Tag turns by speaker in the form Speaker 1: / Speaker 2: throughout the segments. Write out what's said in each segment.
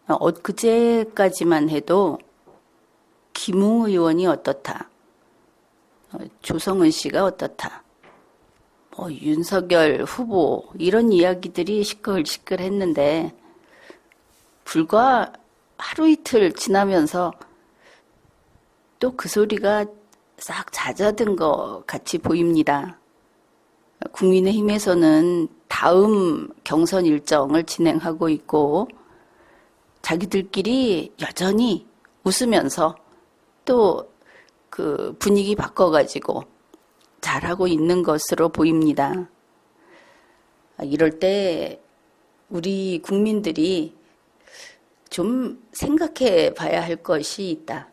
Speaker 1: 엊그제까지만 해도 김웅 의원이 어떻다, 조성은 씨가 어떻다, 윤석열 후보 이런 이야기들이 시끌시끌했는데 불과 하루 이틀 지나면서 또 그 소리가 싹 잦아든 것 같이 보입니다. 국민의힘에서는 다음 경선 일정을 진행하고 있고 자기들끼리 여전히 웃으면서 또 그 분위기 바꿔가지고 잘하고 있는 것으로 보입니다. 이럴 때 우리 국민들이 좀 생각해 봐야 할 것이 있다.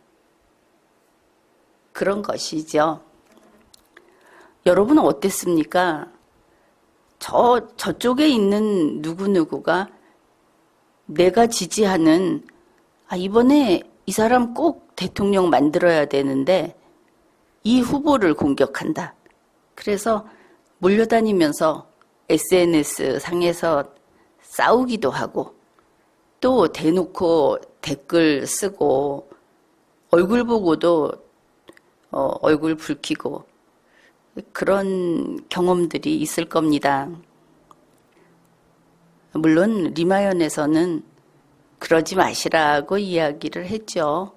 Speaker 1: 그런 것이죠. 여러분은 어땠습니까? 저쪽에 있는 누구누구가 내가 지지하는, 이번에 이 사람 꼭 대통령 만들어야 되는데 이 후보를 공격한다. 그래서 몰려다니면서 SNS 상에서 싸우기도 하고 또 대놓고 댓글 쓰고 얼굴 보고도 얼굴 붉히고 그런 경험들이 있을 겁니다. 물론 리마연에서는 그러지 마시라고 이야기를 했죠.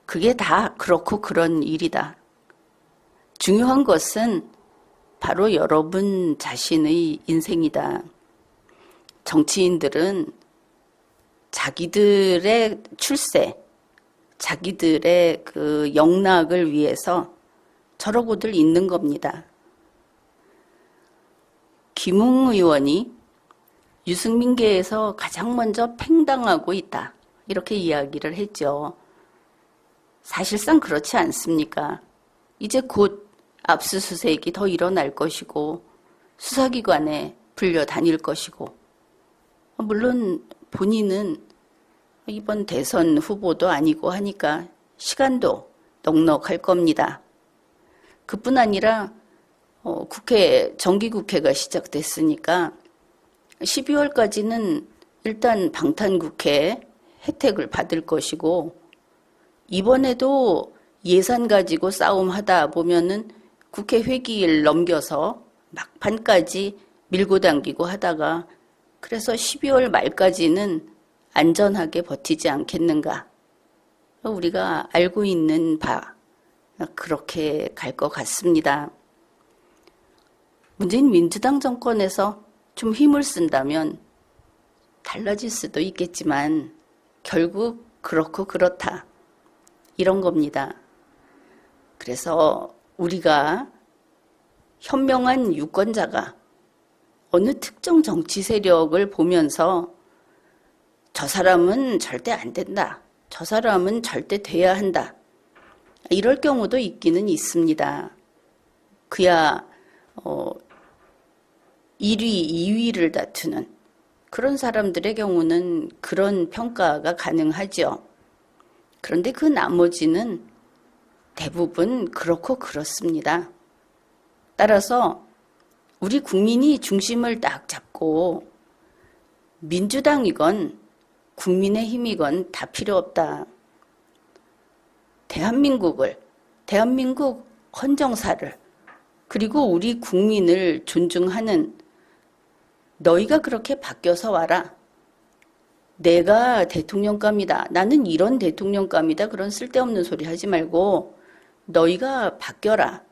Speaker 1: 그게 다 그렇고 그런 일이다. 중요한 것은 바로 여러분 자신의 인생이다. 정치인들은 자기들의 출세, 자기들의 그 영락을 위해서 저러고들 있는 겁니다. 김웅 의원이 유승민계에서 가장 먼저 팽당하고 있다. 이렇게 이야기를 했죠. 사실상 그렇지 않습니까? 이제 곧 압수수색이 더 일어날 것이고 수사기관에 불려다닐 것이고 물론 본인은 이번 대선 후보도 아니고 하니까 시간도 넉넉할 겁니다. 그뿐 아니라 정기국회가 시작됐으니까 12월까지는 일단 방탄국회 혜택을 받을 것이고 이번에도 예산 가지고 싸움하다 보면은 국회 회기일 넘겨서 막판까지 밀고 당기고 하다가 그래서 12월 말까지는 안전하게 버티지 않겠는가. 우리가 알고 있는 바 그렇게 갈 것 같습니다. 문재인 민주당 정권에서 좀 힘을 쓴다면 달라질 수도 있겠지만 결국 그렇고 그렇다. 이런 겁니다. 그래서 우리가 현명한 유권자가 어느 특정 정치 세력을 보면서 저 사람은 절대 안 된다. 저 사람은 절대 돼야 한다. 이럴 경우도 있기는 있습니다. 그야 1위, 2위를 다투는 그런 사람들의 경우는 그런 평가가 가능하죠. 그런데 그 나머지는 대부분 그렇고 그렇습니다. 따라서 우리 국민이 중심을 딱 잡고 민주당이건 국민의힘이건 다 필요 없다. 대한민국 헌정사를 그리고 우리 국민을 존중하는 너희가 그렇게 바뀌어서 와라. 내가 대통령감이다. 나는 이런 대통령감이다. 그런 쓸데없는 소리 하지 말고 너희가 바뀌어라.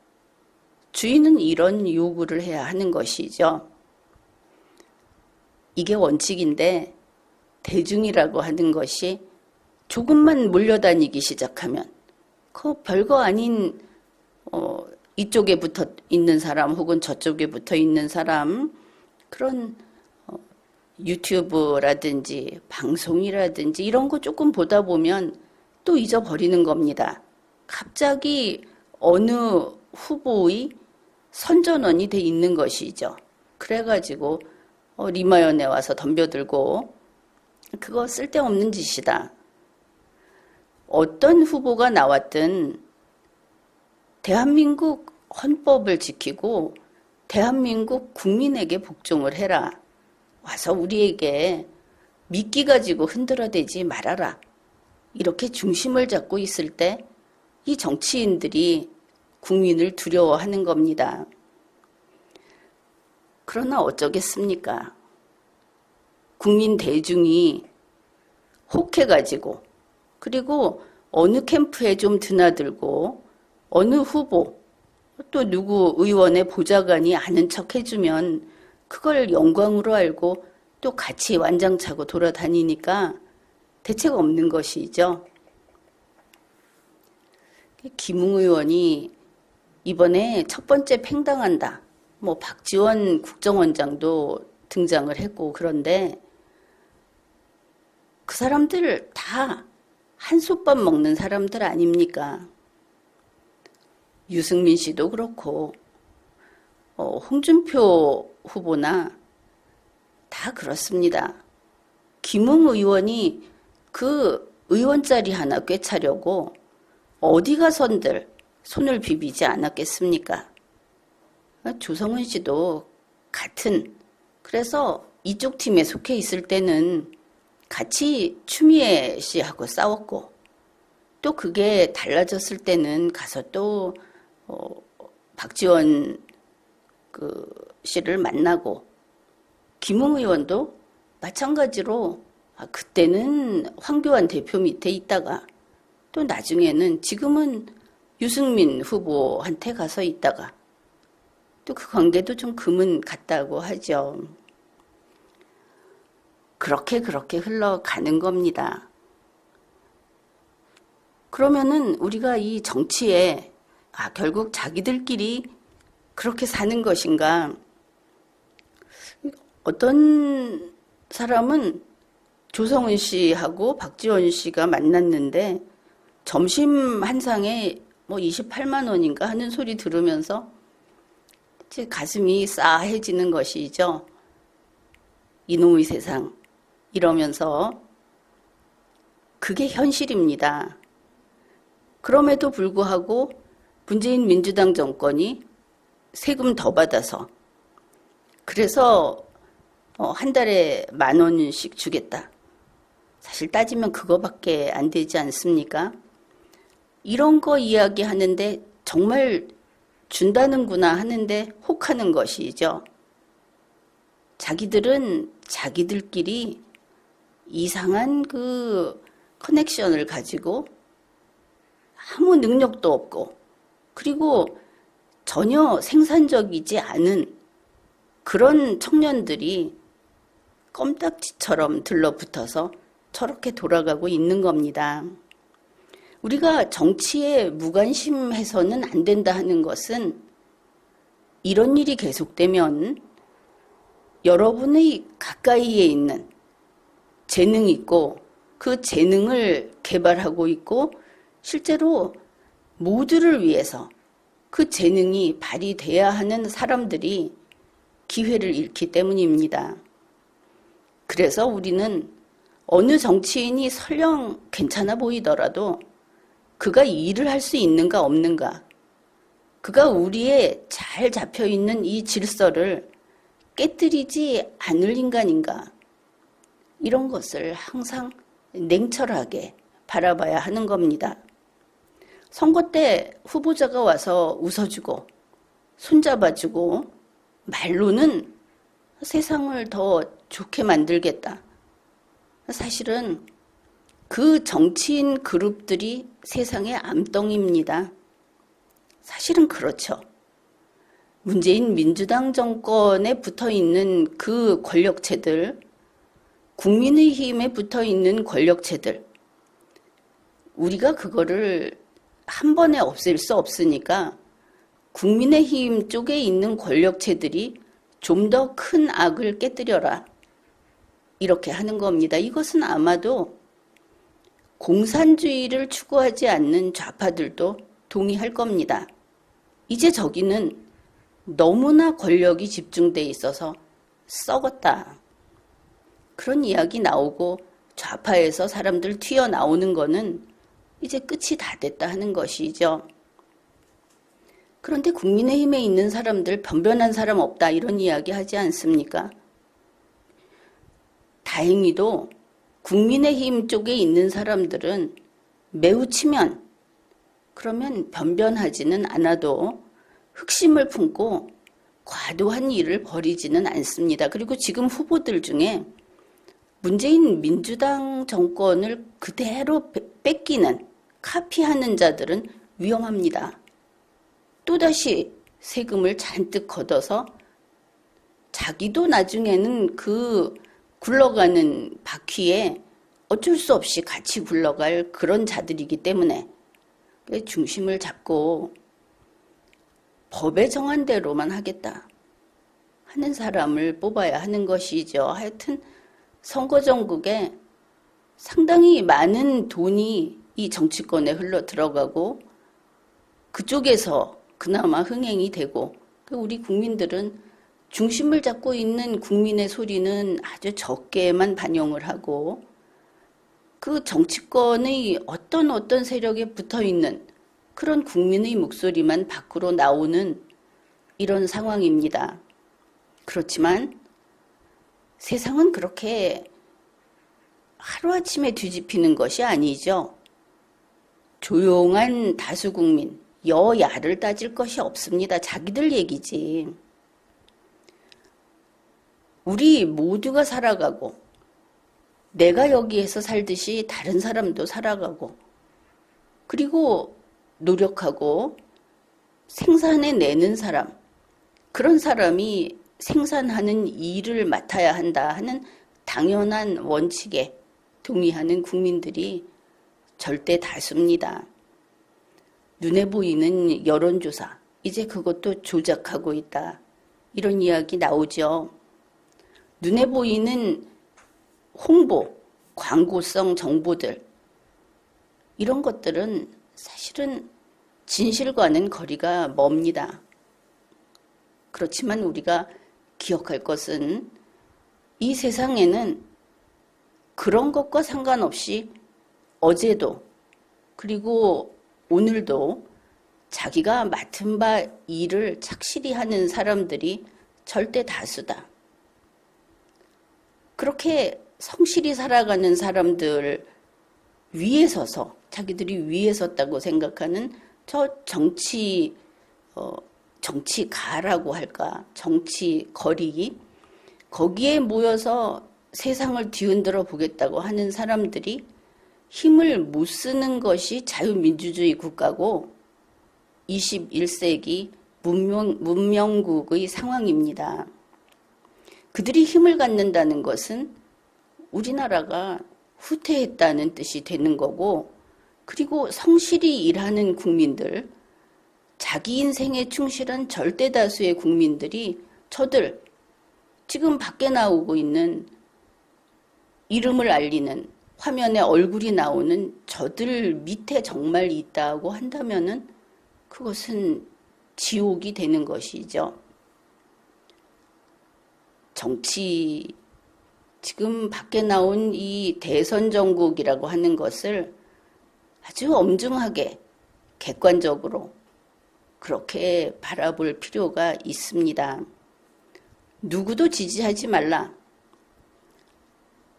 Speaker 1: 주인은 이런 요구를 해야 하는 것이죠. 이게 원칙인데 대중이라고 하는 것이 조금만 몰려다니기 시작하면 그 별거 아닌 이쪽에 붙어 있는 사람 혹은 저쪽에 붙어 있는 사람 그런 유튜브라든지 방송이라든지 이런 거 조금 보다 보면 또 잊어버리는 겁니다. 갑자기 어느 후보의 선전원이 돼 있는 것이죠. 그래가지고 리마연에 와서 덤벼들고 그거 쓸데없는 짓이다. 어떤 후보가 나왔든 대한민국 헌법을 지키고 대한민국 국민에게 복종을 해라. 와서 우리에게 미끼 가지고 흔들어대지 말아라. 이렇게 중심을 잡고 있을 때 이 정치인들이 국민을 두려워하는 겁니다. 그러나 어쩌겠습니까? 국민 대중이 혹해가지고 그리고 어느 캠프에 좀 드나들고 어느 후보 또 누구 의원의 보좌관이 아는 척 해주면 그걸 영광으로 알고 또 같이 완장차고 돌아다니니까 대책 없는 것이죠. 김웅 의원이 이번에 첫 번째 팽당한다. 뭐 박지원 국정원장도 등장을 했고 그런데 그 사람들 다 한솥밥 먹는 사람들 아닙니까? 유승민 씨도 그렇고 홍준표 후보나 다 그렇습니다. 김웅 의원이 그 의원 자리 하나 꿰차려고 어디 가선들 손을 비비지 않았겠습니까? 조성은 씨도 같은 그래서 이쪽 팀에 속해 있을 때는 같이 추미애 씨하고 싸웠고 또 그게 달라졌을 때는 가서 또 박지원 씨를 만나고 김웅 의원도 마찬가지로 그때는 황교안 대표 밑에 있다가 또 나중에는 지금은 유승민 후보한테 가서 있다가 또 그 관계도 좀 금은 같다고 하죠. 그렇게 흘러가는 겁니다. 그러면은 우리가 이 정치에 결국 자기들끼리 그렇게 사는 것인가? 어떤 사람은 조성은 씨하고 박지원 씨가 만났는데 점심 한 상에 뭐 28만 원인가 하는 소리 들으면서 제 가슴이 싸해지는 것이죠. 이놈의 세상 이러면서 그게 현실입니다. 그럼에도 불구하고 문재인 민주당 정권이 세금 더 받아서 그래서 한 달에 10,000원씩 주겠다. 사실 따지면 그거밖에 안 되지 않습니까? 이런 거 이야기하는데 정말 준다는구나 하는데 혹하는 것이죠. 자기들은 자기들끼리 이상한 그 커넥션을 가지고 아무 능력도 없고 그리고 전혀 생산적이지 않은 그런 청년들이 껌딱지처럼 들러붙어서 저렇게 돌아가고 있는 겁니다. 우리가 정치에 무관심해서는 안 된다 하는 것은 이런 일이 계속되면 여러분의 가까이에 있는 재능이 있고 그 재능을 개발하고 있고 실제로 모두를 위해서 그 재능이 발휘돼야 하는 사람들이 기회를 잃기 때문입니다. 그래서 우리는 어느 정치인이 설령 괜찮아 보이더라도 그가 일을 할 수 있는가 없는가, 그가 우리의 잘 잡혀있는 이 질서를 깨뜨리지 않을 인간인가, 이런 것을 항상 냉철하게 바라봐야 하는 겁니다. 선거 때 후보자가 와서 웃어주고 손잡아주고 말로는 세상을 더 좋게 만들겠다. 사실은 그 정치인 그룹들이 세상의 암덩이입니다. 사실은 그렇죠. 문재인 민주당 정권에 붙어있는 그 권력체들, 국민의힘에 붙어있는 권력체들, 우리가 그거를 한 번에 없앨 수 없으니까 국민의힘 쪽에 있는 권력체들이 좀 더 큰 악을 깨뜨려라. 이렇게 하는 겁니다. 이것은 아마도 공산주의를 추구하지 않는 좌파들도 동의할 겁니다. 이제 저기는 너무나 권력이 집중돼 있어서 썩었다. 그런 이야기 나오고 좌파에서 사람들 튀어나오는 거는 이제 끝이 다 됐다 하는 것이죠. 그런데 국민의힘에 있는 사람들 변변한 사람 없다 이런 이야기 하지 않습니까? 다행히도 국민의힘 쪽에 있는 사람들은 매우 치면 그러면 변변하지는 않아도 흑심을 품고 과도한 일을 벌이지는 않습니다. 그리고 지금 후보들 중에 문재인 민주당 정권을 그대로 뺏기는 카피하는 자들은 위험합니다. 또다시 세금을 잔뜩 걷어서 자기도 나중에는 그 굴러가는 바퀴에 어쩔 수 없이 같이 굴러갈 그런 자들이기 때문에 중심을 잡고 법에 정한 대로만 하겠다 하는 사람을 뽑아야 하는 것이죠. 하여튼 선거 전국에 상당히 많은 돈이 이 정치권에 흘러 들어가고 그쪽에서 그나마 흥행이 되고 우리 국민들은 중심을 잡고 있는 국민의 소리는 아주 적게만 반영을 하고 그 정치권의 어떤 세력에 붙어있는 그런 국민의 목소리만 밖으로 나오는 이런 상황입니다. 그렇지만 세상은 그렇게 하루아침에 뒤집히는 것이 아니죠. 조용한 다수 국민, 여야를 따질 것이 없습니다. 자기들 얘기지. 우리 모두가 살아가고 내가 여기에서 살듯이 다른 사람도 살아가고 그리고 노력하고 생산해내는 사람, 그런 사람이 생산하는 일을 맡아야 한다 하는 당연한 원칙에 동의하는 국민들이 절대 다수입니다. 눈에 보이는 여론조사, 이제 그것도 조작하고 있다. 이런 이야기 나오죠. 눈에 보이는 홍보, 광고성 정보들, 이런 것들은 사실은 진실과는 거리가 멉니다. 그렇지만 우리가 기억할 것은 이 세상에는 그런 것과 상관없이 어제도 그리고 오늘도 자기가 맡은 바 일을 착실히 하는 사람들이 절대 다수다. 그렇게 성실히 살아가는 사람들 위에 서서 자기들이 위에 섰다고 생각하는 저 정치가라고 할까, 정치 거리, 거기에 모여서 세상을 뒤흔들어 보겠다고 하는 사람들이 힘을 못 쓰는 것이 자유민주주의 국가고 21세기 문명국의 상황입니다. 그들이 힘을 갖는다는 것은 우리나라가 후퇴했다는 뜻이 되는 거고, 그리고 성실히 일하는 국민들, 자기 인생에 충실한 절대 다수의 국민들이 저들 지금 밖에 나오고 있는 이름을 알리는 화면에 얼굴이 나오는 저들 밑에 정말 있다고 한다면은 그것은 지옥이 되는 것이죠. 정치, 지금 밖에 나온 이 대선 정국이라고 하는 것을 아주 엄중하게 객관적으로 그렇게 바라볼 필요가 있습니다. 누구도 지지하지 말라.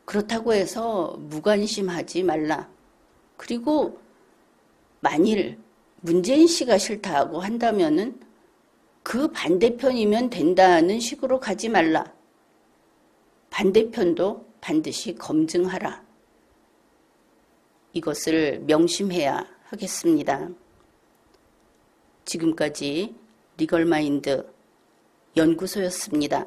Speaker 1: 그렇다고 해서 무관심하지 말라. 그리고 만일 문재인 씨가 싫다고 한다면은 그 반대편이면 된다는 식으로 가지 말라. 반대편도 반드시 검증하라. 이것을 명심해야 하겠습니다. 지금까지 리걸마인드 연구소였습니다.